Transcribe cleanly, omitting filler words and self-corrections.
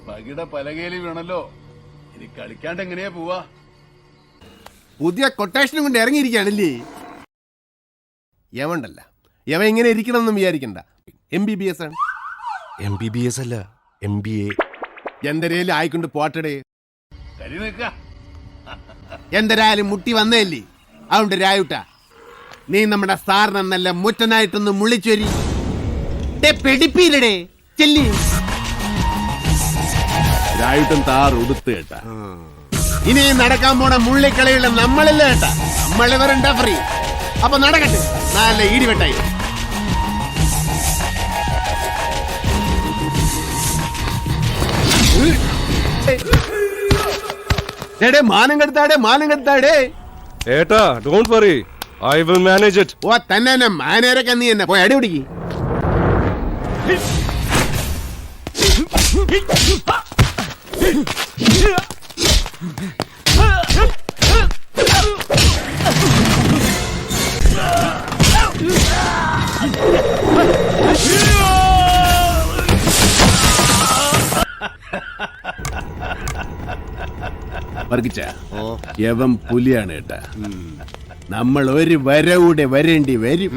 പകിട പലകേലി വേണല്ലോ. ഇനി കളിക്കാണ്ട് എങ്ങനെയാ പോവാ? പുതിയ കൊട്ടേഷനും കൊണ്ട് ഇറങ്ങിയിരിക്കുകയാണല്ലേ. യവണ്ടല്ല, യവ എങ്ങനെ ഇരിക്കണം എന്നും വിചാരിക്കണ്ട. MBBS ആണ്. MBBS അല്ല, MBA. എന്തരേലും ആയിക്കൊണ്ട് പോട്ടടേ. കരി നിക്ക. എന്തരായാലും മുട്ടി വന്നേല്ലേ. അതുകൊണ്ട് രായുട്ട, നീ നമ്മുടെ സാറിനെ നല്ല മുറ്റനായിട്ടൊന്ന് മുള്ളിച്ചൊരി പെടിപ്പിയിലടേ ചെല്ലി. രായുട്ടൻ താർ ഉടുത്ത് കേട്ടാ. ഇനി നടക്കാൻ പോണ മുള്ളിക്കളിയുള്ള നമ്മളില്ല കേട്ടാ. നമ്മളിവരുണ്ടാ ഫ്രീ. അപ്പൊ നടക്കട്ടെ, നല്ല ഈടിവെട്ടായി. മാനം കെടുത്താടേ. ഏട്ടാ, don't worry, I will manage it. ഓ തന്നെ മാനേരൊക്കെ നീ എന്നെ പോയി അടി പിടിക്ക്. യവം പുലിയാണ് കേട്ടാ. നമ്മൾ ഒരു വരവൂടെ വരേണ്ടി വരും.